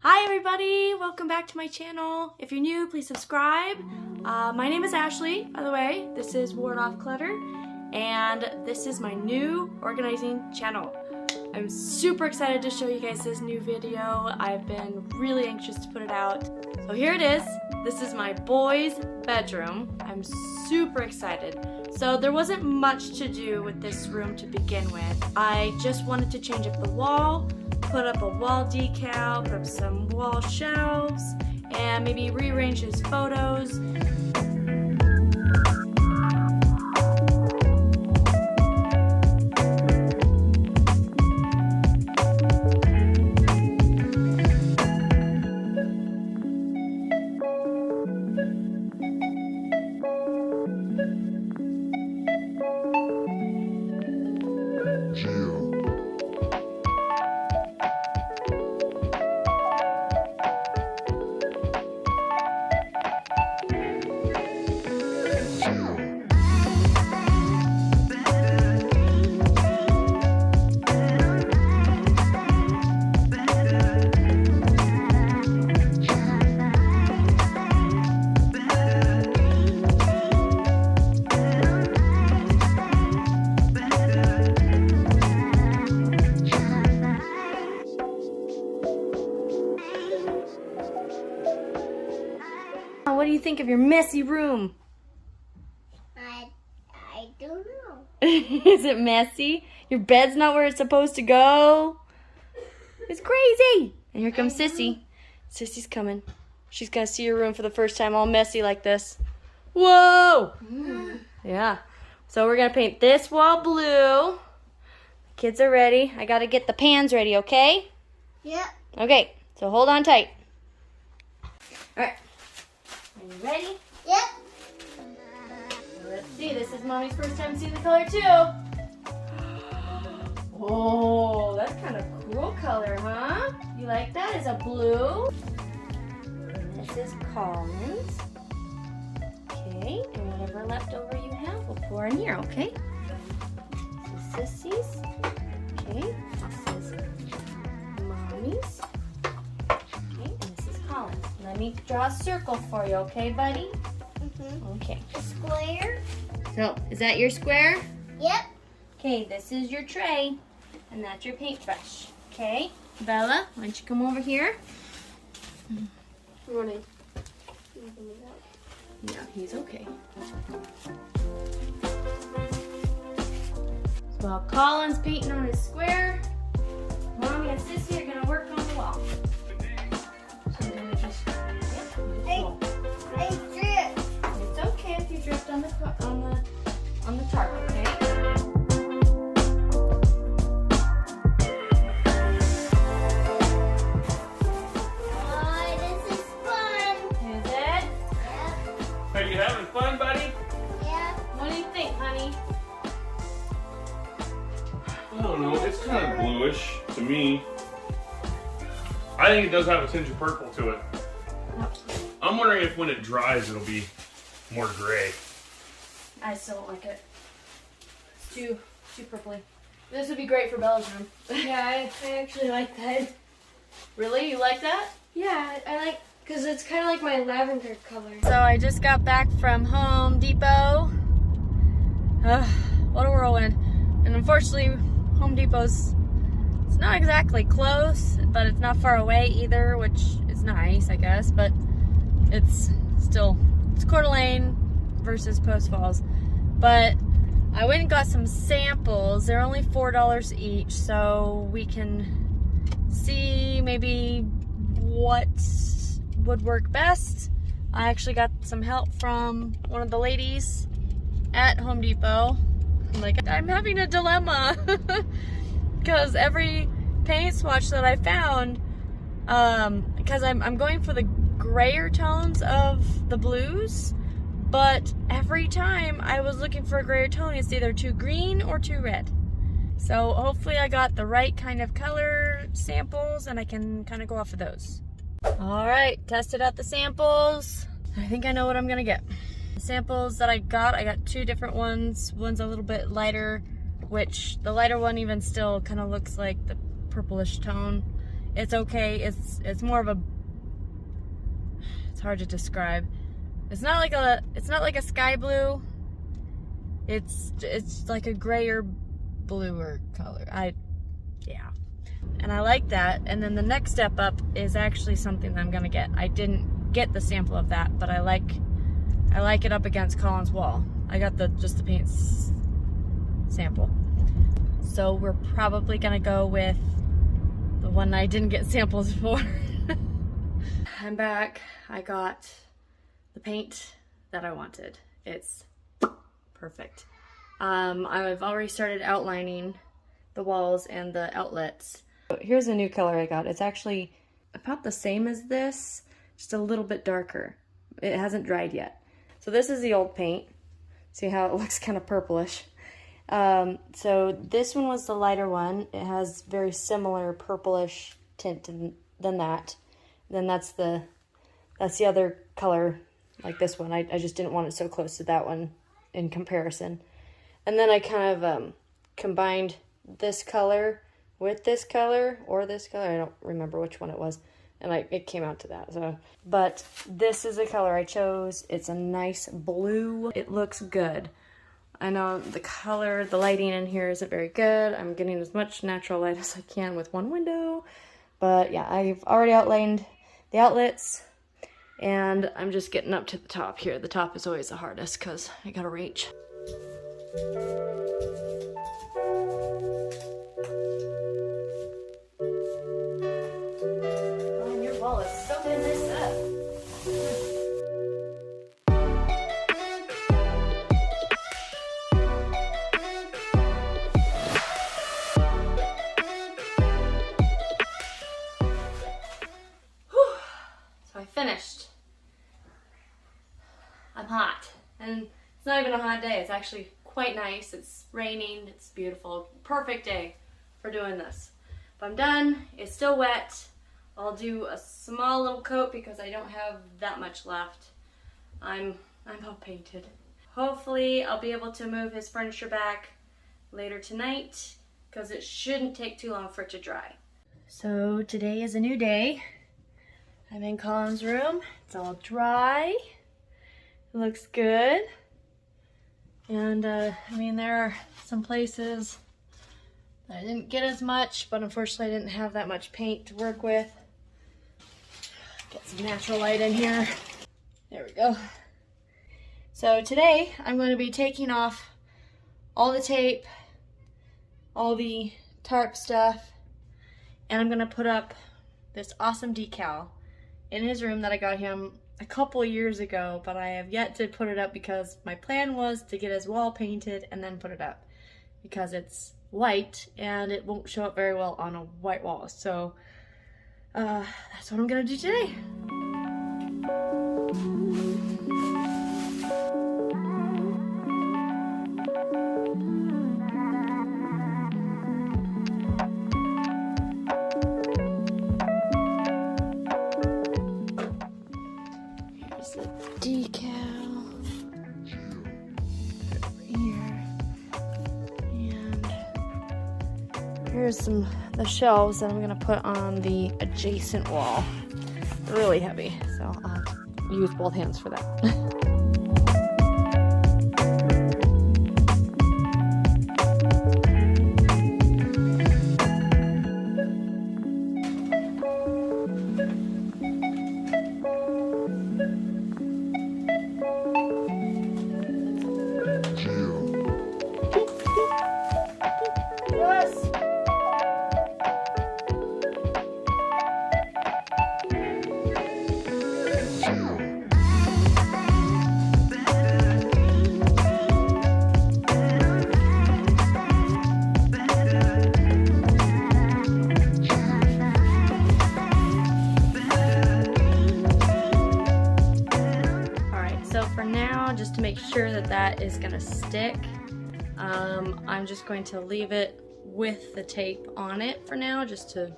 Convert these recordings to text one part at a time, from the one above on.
Hi everybody, welcome back to my channel. If you're new, please subscribe. My name is Ashley, by the way. This is Ward Off Clutter, and this is my new organizing channel. I'm super excited to show you guys this new video. I've been really anxious to put it out. So here it is. This is my boys' bedroom. I'm super excited. So there wasn't much to do with this room to begin with. I just wanted to change up the wall, put up a wall decal, put up some wall shelves, and maybe rearrange his photos. What do you think of your messy room? I don't know. Is it messy? Your bed's not where it's supposed to go? It's crazy. And here comes Sissy. Sissy's coming. She's gonna see your room for the first time all messy like this. Whoa! Yeah. So we're gonna paint this wall blue. Kids are ready. I gotta get the pans ready, okay? Yep. Okay, so hold on tight. Alright. Are you ready? Yep. Let's see, this is Mommy's first time seeing the color too. Oh, that's kind of cool color, huh? You like that? It's a blue. And this is Colin's. Okay, and whatever leftover you have, we'll pour in here, okay? This is Sissy's. Okay, this is Mommy's. Okay, and this is Colin's. Let me draw a circle for you, okay, buddy? Okay. A square. So, is that your square? Yep. Okay, this is your tray, and that's your paintbrush. Okay, Bella, why don't you come over here? Running. Yeah, he's okay. So while Colin's painting on his square, Mommy and Sissy are gonna work on the wall. So I'm gonna just, I dripped. it's okay if you dripped on the tarp, okay? Oh, this is fun. Is it? Yep. Are you having fun, buddy? Yep. What do you think, honey? I don't know. It's kind of bluish to me. I think it does have a tinge of purple to it. I'm wondering if when it dries, it'll be more gray. I still don't like it. It's too purpley. This would be great for Bella's room. Yeah, I actually like that. Really? You like that? Yeah, I like, because it's kind of like my lavender color. So I just got back from Home Depot. What a whirlwind. And unfortunately, Home Depot's, it's not exactly close, but it's not far away either, which is nice, I guess, but it's still, it's Coeur d'Alene versus Post Falls. But I went and got some samples. They're only $4 each, so we can see maybe what would work best. I actually got some help from one of the ladies at Home Depot. I'm having a dilemma because every paint swatch that I found, because I'm going for the grayer tones of the blues, but every time I was looking for a grayer tone, it's either too green or too red. So hopefully I got the right kind of color samples and I can kind of go off of those. All right, tested out the samples. I think I know what I'm gonna get. The samples that I got two different ones. One's a little bit lighter, which the lighter one even still kind of looks like the purplish tone. it's okay. It's more of a, it's hard to describe. It's not like a sky blue. It's like a grayer, bluer color. Yeah. And I like that. And then the next step up is actually something that I'm gonna get. I didn't get the sample of that, but I like it up against Colin's wall. I got just the paint sample. So we're probably gonna go with the one I didn't get samples for. I'm back. I got the paint that I wanted. It's perfect. I've already started outlining the walls and the outlets. Here's a new color I got. It's actually about the same as this, just a little bit darker. It hasn't dried yet. So this is the old paint. See how it looks kind of purplish. So this one was the lighter one. It has very similar purplish tint than that. Then that's the other color, like this one. I just didn't want it so close to that one in comparison. And then I kind of combined this color with this color, or this color. I don't remember which one it was. And it came out to that. So, but this is the color I chose. It's a nice blue. It looks good. I know the color, the lighting in here isn't very good. I'm getting as much natural light as I can with one window. But yeah, I've already outlined the outlets. And I'm just getting up to the top here. The top is always the hardest because I gotta reach. Oh, your wall is so good this up. So I finished. I'm hot, and it's not even a hot day. It's actually quite nice. It's raining. It's beautiful. Perfect day for doing this. But I'm done. It's still wet. I'll do a small little coat because I don't have that much left. I'm all painted. Hopefully I'll be able to move his furniture back later tonight because it shouldn't take too long for it to dry. So today is a new day. I'm in Colin's room. It's all dry. It looks good. And I mean, there are some places that I didn't get as much, but unfortunately I didn't have that much paint to work with. Get some natural light in here. There we go. So today I'm going to be taking off all the tape, all the tarp stuff, and I'm going to put up this awesome decal in his room that I got him a couple years ago, but I have yet to put it up because my plan was to get his wall painted and then put it up because it's white and it won't show up very well on a white wall. So that's what I'm gonna do today. Decal over here, and here's the shelves that I'm gonna put on the adjacent wall. They're really heavy, so I'll use both hands for that. Just to make sure that that is gonna stick, I'm just going to leave it with the tape on it for now, just to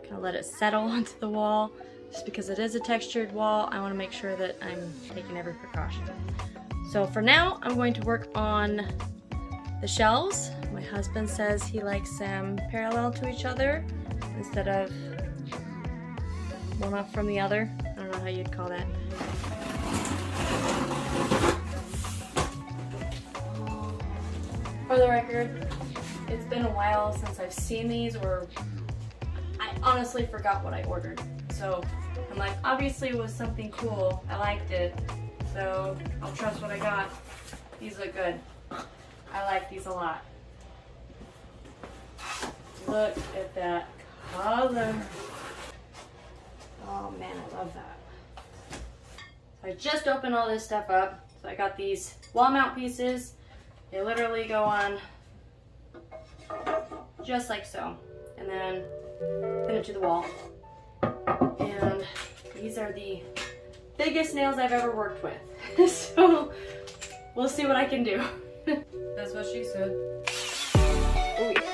kind of let it settle onto the wall. Just because it is a textured wall, I want to make sure that I'm taking every precaution. So for now, I'm going to work on the shelves. My husband says he likes them parallel to each other instead of one off from the other. I don't know how you'd call that. For the record, it's been a while since I've seen these, or I honestly forgot what I ordered. So I'm like, obviously it was something cool. I liked it. So I'll trust what I got. These look good. I like these a lot. Look at that color. Oh man, I love that. So I just opened all this stuff up. So I got these wall mount pieces. They literally go on just like so. And then pin it to the wall. And these are the biggest nails I've ever worked with. So we'll see what I can do. That's what she said. Oh yeah.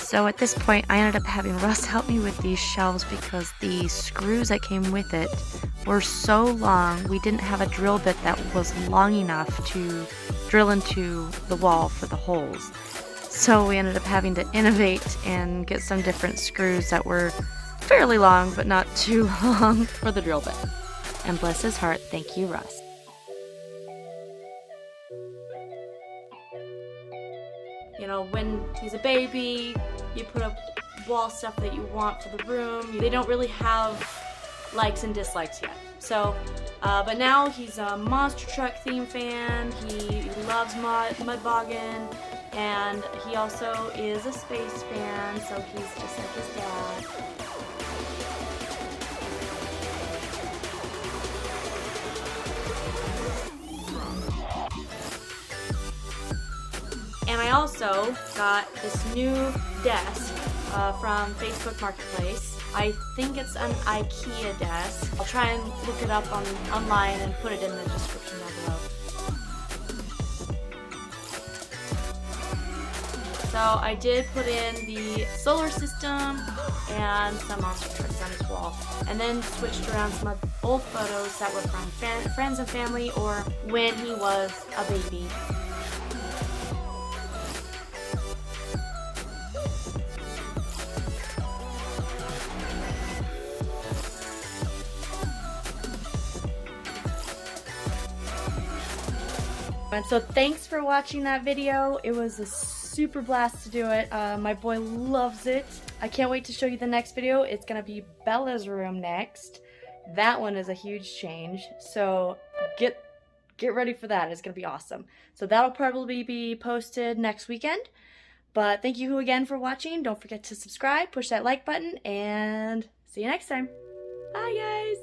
So at this point, I ended up having Russ help me with these shelves because the screws that came with it were so long, we didn't have a drill bit that was long enough to drill into the wall for the holes. So we ended up having to innovate and get some different screws that were fairly long, but not too long for the drill bit. And bless his heart, thank you, Russ. You know, when he's a baby, you put up wall stuff that you want for the room. They don't really have likes and dislikes yet. So, but now he's a monster truck theme fan. He loves mud bogging, and he also is a space fan. So he's just like his dad. And I also got this new desk from Facebook Marketplace. I think it's an IKEA desk. I'll try and look it up online and put it in the description down below. So I did put in the solar system and some monster trucks on his wall, and then switched around some old photos that were from friends and family or when he was a baby. And so thanks for watching that video. It was a super blast to do it. My boy loves it. I can't wait to show you the next video. It's gonna be Bella's room next. That one is a huge change. So get ready for that. It's gonna be awesome. So that'll probably be posted next weekend. But thank you again for watching. Don't forget to subscribe, push that like button, and see you next time. Bye guys.